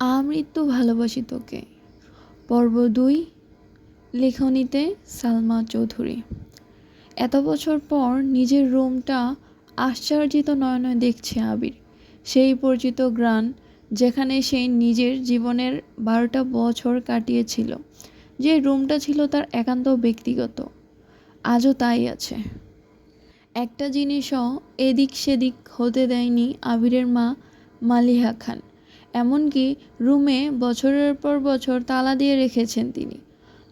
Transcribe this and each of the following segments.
আমৃত্যু ভালোবাসি তোকে। পর্ব ২, লেখনীতে সালমা চৌধুরী। এত বছর পর নিজের রুমটা আশ্চর্যিত নয়নে দেখছে আবির। সেই পরিচিত গ্রান, যেখানে সে নিজের জীবনের ১২টা বছর কাটিয়েছিল। যে রুমটা ছিল তার একান্ত ব্যক্তিগত, আজও তাই আছে। একটা জিনিসও এদিক সেদিক হতে দেয়নি আবিরের মা মালিহা খান। এমনকি রুমে বছরের পর বছর তালা দিয়ে রেখেছেন তিনি।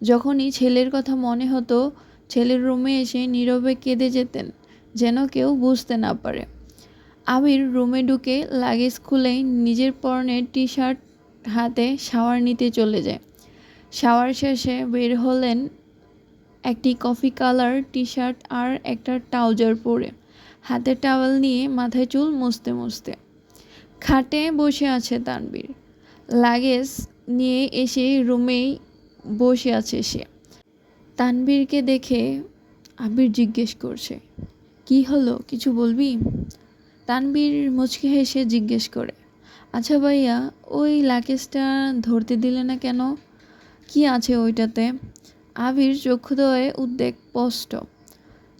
যখনই ছেলের কথা মনে হতো, ছেলের রুমে এসে নীরবে কেঁদে যেতেন, যেন কেউ বুঝতে না পারে। আবির রুমে ঢুকে লাগেজ খুলেই নিজের পরনের টি-শার্ট হাতে শাওয়ার নিতে চলে যায়। শাওয়ার শেষে বের হলেন একটি কফি কালার টি-শার্ট আর একটা ট্রাউজার পরে, হাতে টাওয়েল নিয়ে মাথায় চুল মুছতে মুছতে। খাটে বসে আছে তানবীর। লাগেজ নিয়ে এসে রুমেই বসে আছে সে। তানবীরকে দেখে আবির জিজ্ঞেস করছে, কি হলো, কিছু বলবি? তানবীর মুচকি হেসে জিজ্ঞেস করে, আচ্ছা ভাইয়া, ওই লাগেজটা ধরতে দিলে না কেন? কি আছে ওইটাতে? আবির চক্ষুদ্বয়ে উদ্বেগ স্পষ্ট।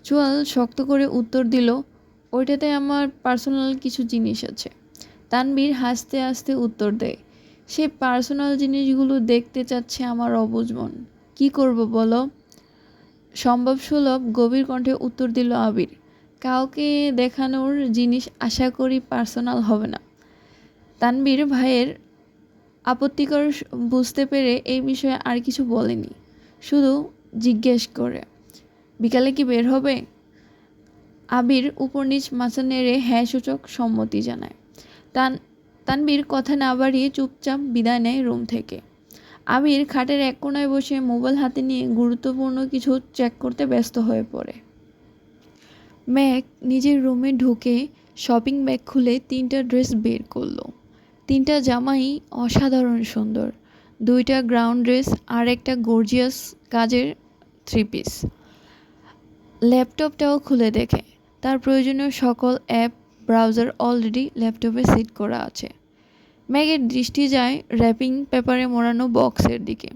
চোয়াল শক্ত করে উত্তর দিল, ওইটাতে আমার পার্সোনাল কিছু জিনিস আছে। তানবীর হাসতে হাসতে উত্তর দেয়, সে পার্সোনাল জিনিসগুলো দেখতে চাচ্ছে আমার অবুঝ মন। কী করব বলো? সম্ভব সুলভ গভীর কণ্ঠে উত্তর দিল আবির, কাউকে দেখানোর জিনিস আশা করি পার্সোনাল হবে না। তানবীর ভাইয়ের আপত্তিকর বুঝতে পেরে এই বিষয়ে আর কিছু বলেনি, শুধু জিজ্ঞেস করে, বিকালে কি বের হবে? আবির উপর নিচ মাথা নেড়ে হ্যাঁ সূচক সম্মতি জানায়। তানবীর কথা না বাড়িয়ে চুপচাপ বিদায় নেয় রুম থেকে। আবির খাটের এক কোণায় বসে মোবাইল হাতে নিয়ে গুরুত্বপূর্ণ কিছু চেক করতে ব্যস্ত হয়ে পড়ে। ম্যাক নিজের রুমে ঢুকে শপিং ব্যাগ খুলে 3টা ড্রেস বের করলো। 3টা জামাই অসাধারণ সুন্দর, 2টা গ্রাউন্ড ড্রেস আর একটা গর্জিয়াস কাজের 3 পিস। ল্যাপটপটাও খুলে দেখে তার প্রয়োজনীয় সকল অ্যাপ ব্রাউজার অলরেডি ল্যাপটপে সেট করা আছে। ম্যাগের দৃষ্টি যায় র্যাপিং পেপারে মোড়ানো বক্সের দিকে।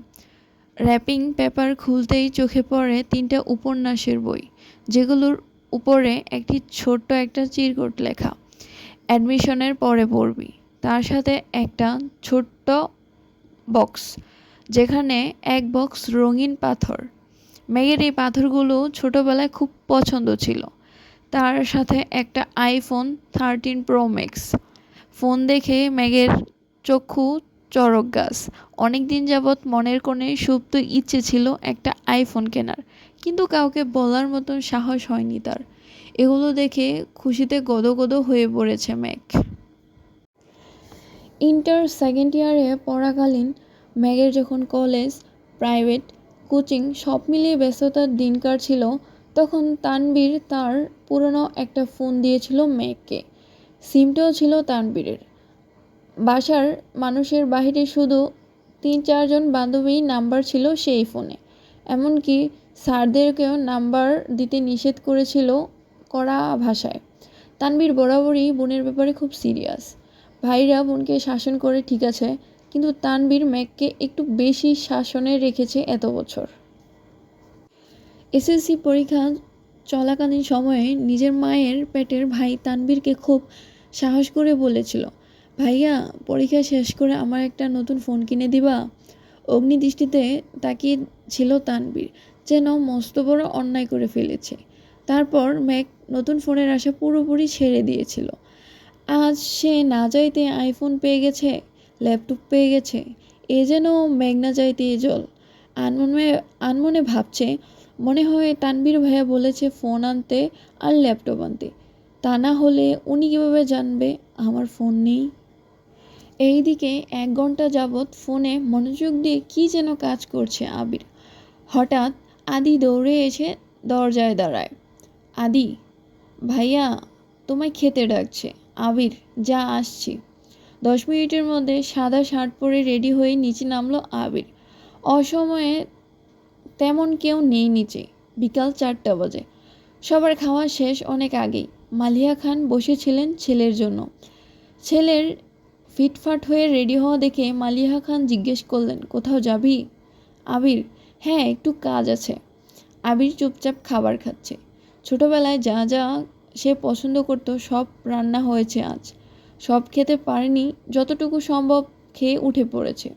র্যাপিং পেপার খুলতেই চোখে পড়ে 3টা উপন্যাসের বই, যেগুলোর উপরে একটি ছোট্ট একটা চিরকুট লেখা, অ্যাডমিশনের পরে পড়বি। তার সাথে একটা ছোট্ট বক্স, যেখানে এক বক্স রঙিন পাথর। ম্যাগের এই পাথরগুলো ছোটবেলায় খুব পছন্দ ছিল। তার সাথে একটা আইফোন 13 প্রো ম্যাক্স। ফোন দেখে ম্যাগের চক্ষু চড়ক গাছ। অনেক দিন যাবৎ মনের কোণে সুপ্ত ইচ্ছে ছিল একটা আইফোন কেনার, কিন্তু কাউকে বলার মতন সাহস হয়নি তার। এগুলো দেখে খুশিতে গদগদ হয়ে পড়েছে ম্যাগ। ইন্টার সেকেন্ড ইয়ারে পড়াকালীন ম্যাগের যখন কলেজ, প্রাইভেট, কোচিং সব মিলিয়ে ব্যস্ততার দিন কাটছিল, তখন তানবীর তার পুরনো একটা ফোন দিয়েছিল ম্যাগকে। সিমটাও ছিল তানবীরের। বাসার মানুষের বাহিরে শুধু ৩-৪ জন বান্ধবীর নাম্বার ছিল সেই ফোনে। এমনকি স্যারদেরকেও নাম্বার দিতে নিষেধ করেছিল কড়া ভাষায়। তানবীর বরাবরই বোনের ব্যাপারে খুব সিরিয়াস। ভাইরা বোনকে শাসন করে ঠিক আছে, কিন্তু তানবীর ম্যাগকে একটু বেশি শাসনে রেখেছে এত বছর। এসএসসি পরীক্ষা চলাকালীন সময়ে নিজের মায়ের পেটের ভাই তানবীরকে খুব সাহস করে বলেছিল, ভাইয়া, পরীক্ষা শেষ করে আমার একটা নতুন ফোন কিনে দিবা? অগ্নিদৃষ্টিতে তাকিয়ে ছিল তানবীর, যেন মস্ত বড় অন্যায় করে ফেলেছে। তারপর ম্যাগ নতুন ফোনের আশা পুরোপুরি ছেড়ে দিয়েছিল। আজ সে না চাইতে আইফোন পেয়ে গেছে, ল্যাপটপ পেয়ে গেছে। এ যেন মেঘ না চাইতে জল। আনমনে ভাবছে, মনে হয় তানবীর ভাইয়া বলেছে ফোন আনতে আর ল্যাপটপ আনতে, তা না হলে উনি কীভাবে জানবে আমার ফোন নেই? এইদিকে 1 ঘন্টা যাবৎ ফোনে মনোযোগ দিয়ে কী যেন কাজ করছে আবির। হঠাৎ আদি দৌড়ে এসে দরজায় দাঁড়ায়। আদি, ভাইয়া তোমায় খেতে ডাকছে। আবির, যা আসছি। 10 মিনিটের মধ্যে সাদা শার্ট পরে রেডি হয়ে নিচে নামলো আবির। অসময়ে তেমন কেউ নেই নিচে। বিকাল 4টা বাজে। সবার খাওয়া শেষ অনেক আগেই। মালিহা খান বসেছিলেন ছেলের জন্য। ছেলের ফিটফাট হয়ে রেডি হওয়া দেখে মালিহা খান জিজ্ঞেস করলেন, কোথাও যাবি? আবির, হ্যাঁ একটু কাজ আছে। আবির চুপচাপ খাবার খাচ্ছে। ছোটবেলায় যা যা সে পছন্দ করতো সব রান্না হয়েছে আজ। সব খেতে পারেনি, যতটুকু সম্ভব খেয়ে উঠে পড়েছে।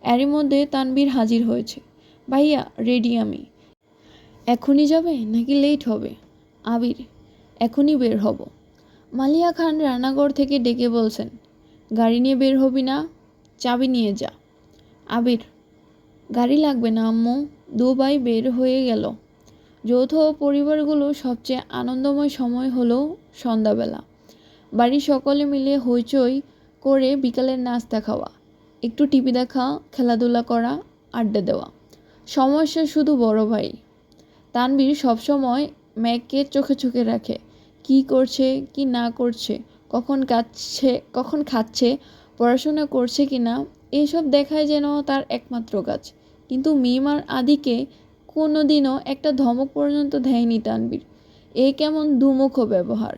এরই মধ্যে তানবীর হাজির হয়েছে। ভাইয়া, রেডি আমি। এখনই যাবে নাকি লেট হবে? আবির, এখনই বের হব। মালিয়া খান রান্নাঘর থেকে ডেকে বলছেন, গাড়ি নিয়ে বের হবি না? চাবি নিয়ে যা। আবির, গাড়ি লাগবে না আম্মু। দুবাই বের হয়ে গেল। যৌথ পরিবারগুলো সবচেয়ে আনন্দময় সময় হলো সন্ধ্যাবেলা। বাড়ির সকলে মিলে হইচই করে বিকালের নাস্তা খাওয়া, একটু টিভি দেখা, খেলাধুলা করা, আড্ডা দেওয়া। সমস্যা শুধু বড় ভাই তানবীর সবসময় মেঘকে চোখে চোখে রাখে। কি করছে কি না করছে, কখন খাচ্ছে, পড়াশোনা করছে কি না, এসব দেখাই যেন তার একমাত্র কাজ। কিন্তু মিম আর আদিকে কোনোদিনও একটা ধমক পর্যন্ত দেয়নি তানবীর। এ কেমন দুমুখ ব্যবহার!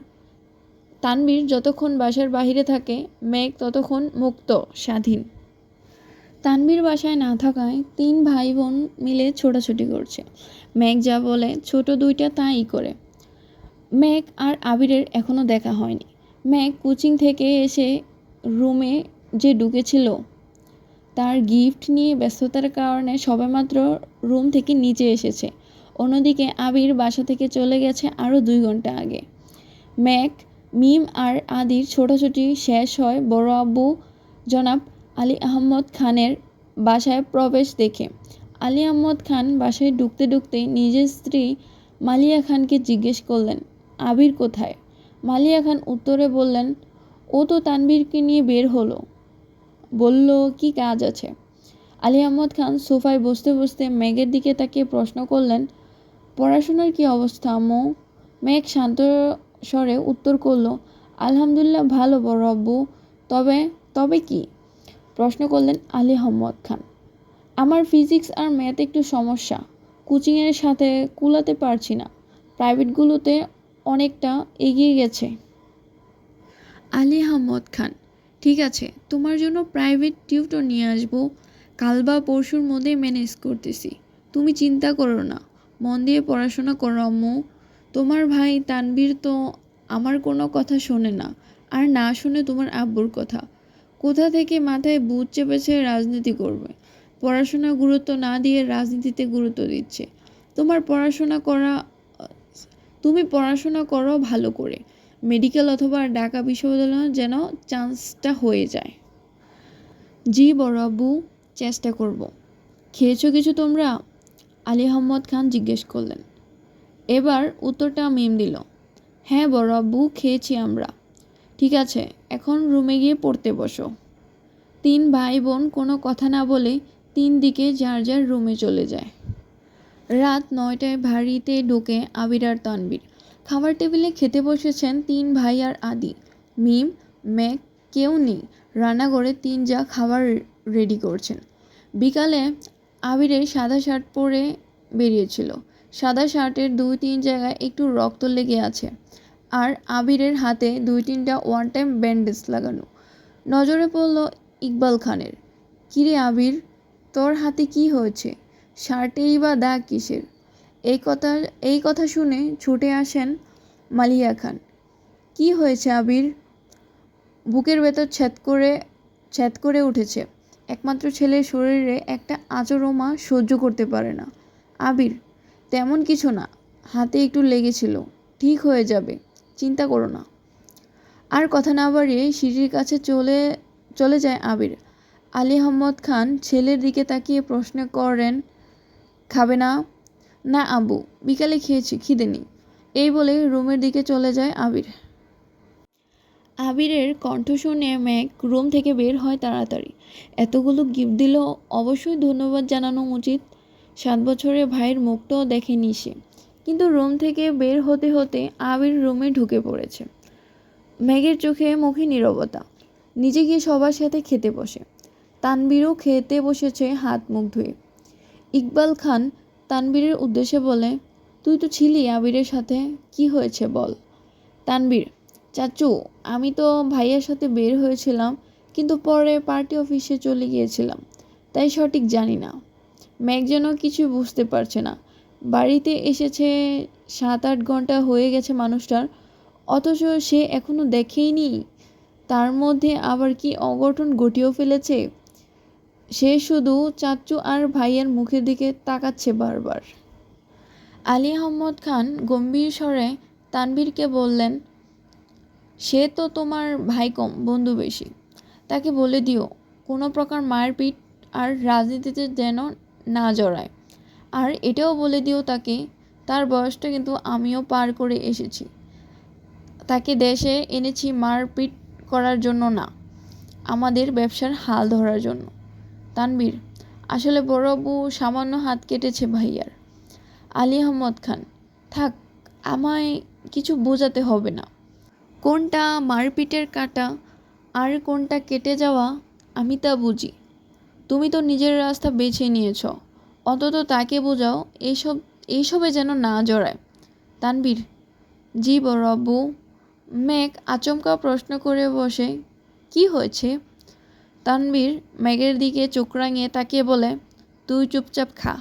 তানবীর যতক্ষণ বাসার বাহিরে থাকে, মেঘ ততক্ষণ মুক্ত, স্বাধীন। তানবীর বাসায় না থাকায় 3 ভাই বোন মিলে ছোটাছুটি করছে। মেঘ যা বলে ছোট দুইটা তাই করে। মেঘ আর আবিরের এখনও দেখা হয়নি। মেঘ কোচিং থেকে এসে রুমে যে ঢুকেছিল, তার গিফট নিয়ে ব্যস্ততার কারণে সবেমাত্র রুম থেকে নিচে এসেছে। অন্যদিকে আবির বাসা থেকে চলে গেছে আরও 2 ঘন্টা আগে। মেঘ, মিম আর আদির ছোটাছুটি শেষ হয় বড় আব্বু জনাব আলী আহমদ খানের বাসায় প্রবেশ দেখে। আলী আহমদ খান বাসায় ঢুকতে ঢুকতে নিজের স্ত্রী মালিয়া খানকে জিজ্ঞেস করলেন, আবির কোথায়? মালিয়া খান উত্তরে বললেন, ও তো তানবীরকে নিয়ে বের হলো, বলল কি কাজ আছে। আলী আহমদ খান সোফায় বসতে বসতে মেঘের দিকে তাকিয়ে প্রশ্ন করলেন, পড়াশোনার কি অবস্থা আম্মু? মেঘ শান্ত স্বরে উত্তর করল, আলহামদুলিল্লাহ ভালো বড় আব্বু। তবে তবে কি? প্রশ্ন করলেন আলী আহমদ খান। আমার ফিজিক্স আর ম্যাথ একটু সমস্যা, কোচিংয়ের সাথে কুলাতে পারছি না। প্রাইভেটগুলোতে অনেকটা এগিয়ে গেছে। আলী আহমদ খান, ঠিক আছে, তোমার জন্য প্রাইভেট টিউটর নিয়ে আসবো। কাল বা পরশুর মধ্যেই ম্যানেজ করতেছি। তুমি চিন্তা করো না, মন দিয়ে পড়াশোনা করো আম্মু। তোমার ভাই তানবীর তো আমার কোনো কথা শোনে না, আর না শুনে তোমার আব্বুর কথা। কোথা থেকে মাথায় ভূত চেপেছে রাজনীতি করবে। পড়াশোনা গুরুত্ব না দিয়ে রাজনীতিতে গুরুত্ব দিচ্ছে। তুমি পড়াশোনা করো ভালো করে, মেডিকেল অথবা ঢাকা বিশ্ববিদ্যালয়ে যেন চান্সটা হয়ে যায়। জি বড় আব্বু, চেষ্টা করব। খেয়েছো কিছু তোমরা? আলী আহমদ খান জিজ্ঞেস করলেন। এবার উত্তরটা মিম দিল, হ্যাঁ বড় আব্বু, খেয়েছি আমরা। ঠিক আছে, এখন রুমে গিয়ে পড়তে বসো। 3 ভাই বোন কোনো কথা না বলে 3 দিকে যার যার রুমে চলে যায়। রাত 9টায় বাড়িতে ঢোকে আবির আর তানবীর। খাবার টেবিলে খেতে বসেছেন 3 ভাই আর আদি। মিম, মেঘ কেউ নেই। রান্নাঘরে 3 যা খাবার রেডি করছেন। বিকালে আবিরের সাদা শার্ট পরে বেরিয়েছিল। সাদা শার্টের 2-3 জায়গায় একটু রক্ত লেগে আছে, আর আবিরের হাতে 2-3টা ওয়ান টাইম ব্যান্ডেজ লাগানো। নজরে পড়ল ইকবাল খানের। কিরে আবির, তোর হাতে কি হয়েছে? শার্টেই বা দাগ কিসের? এই কথা শুনে ছুটে আসেন মালিয়া খান। কি হয়েছে আবির? বুকের ভেতর ছ্যাদ করে উঠেছে। একমাত্র ছেলের শরীরে একটা আঁচড়ও মা সহ্য করতে পারে না। আবির, তেমন কিছু না, হাতে একটু লেগেছিল, ঠিক হয়ে যাবে, চিন্তা করো না। আর কথা না বাড়িয়ে সিঁড়ির কাছে চলে যায় আবির। আলী আহমদ খান ছেলের দিকে তাকিয়ে প্রশ্ন করেন, খাবে না? না আব্বু, বিকালে খেয়েছি, খিদে নেই। এই বলে রুমের দিকে চলে যায় আবির। আবিরের কণ্ঠ শুনে মেঘ রুম থেকে বের হয় তাড়াতাড়ি। এতগুলো গিফট দিল, অবশ্যই ধন্যবাদ জানানো উচিত। 7 বছরের ভাইয়ের মুখটাও দেখেনি সে। কিন্তু রুম থেকে বের হতে হতে আবির রুমে ঢুকে পড়েছে। মেঘের চোখে মুখে নীরবতা। নিজে গিয়ে সবার সাথে খেতে বসে। তানবীরও খেতে বসেছে হাত মুখ ধুয়ে। ইকবাল খান তানবীরের উদ্দেশ্যে বলে, তুই তো ছিলি আবিরের সাথে, কি হয়েছে বল? তানবীর, চাচু, আমি তো ভাইয়ার সাথে বের হয়েছিলাম, কিন্তু পরে পার্টি অফিসে চলে গিয়েছিলাম, তাই সঠিক জানি না। মেঘ যেন কিছুই বুঝতে পারছে না। বাড়িতে এসেছে 7-8 ঘন্টা হয়ে গেছে মানুষটার, অথচ সে এখনো দেখেইনি তার মধ্যে আবার কি অঘটন ঘটিয়েও ফেলেছে। সে শুধু চাচ্চু আর ভাইয়ের মুখের দিকে তাকাচ্ছে বারবার। আলী আহমদ খান গম্ভীর স্বরে তানভীরকে বললেন, সে তো তোমার ভাই কম বন্ধু বেশি। তাকে বলে দিও কোনো প্রকার মারপিট আর রাজনীতিতে যেন না জড়ায়। আর এটাও বলে দিও তাকে, তার বয়সটা কিন্তু আমিও পার করে এসেছি। তাকে দেশে এনেছি মারপিট করার জন্য না, আমাদের ব্যবসার হাল ধরার জন্য। তানভীর, আসলে বড়বাবু সামান্য হাত কেটেছে ভাইয়ার। আলী আহমদ খান, থাক, আমায় কিছু বোঝাতে হবে না। কোনটা মারপিটের কাঁটা আর কোনটা কেটে যাওয়া আমি তা বুঝি। তুমি তো নিজের রাস্তা বেছে নিয়েছ, অন্তত তাকে বোঝাও এইসবে যেন না জড়ায়। তানভীর, জি বড়বাবু। মেঘ আচমকা প্রশ্ন করে বসে, কি হয়েছে? তানভীর মেঘের দিকে চোখ রাঙিয়ে তাকিয়ে বলে, তুই চুপচাপ খা।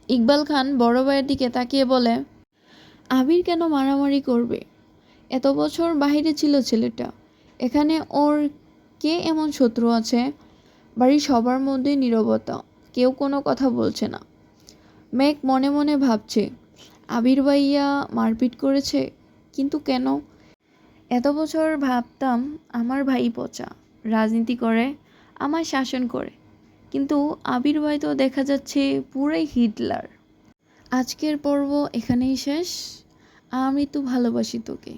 ইকবাল খান বড় ভাইয়ের দিকে তাকিয়ে বলে, আবির কেন মারামারি করবে? এত বছর বাইরে ছিল ছেলেটা, এখানে ওর কে এমন শত্রু আছে? বাড়ির সবার মধ্যে নীরবতা, কেউ কোনো কথা বলছে না। মেঘ মনে মনে ভাবছে, আবির ভাইয়া মারপিট করেছে, কিন্তু কেন? এত বছর ভাবতাম আমার ভাই পচা, রাজনীতি করে, আমায় শাসন করে, কিন্তু আবির ভাই তো দেখা যাচ্ছে পুরাই হিটলার। আজকের পর্ব এখানেই শেষ। আমি তো ভালোবাসি তোকে।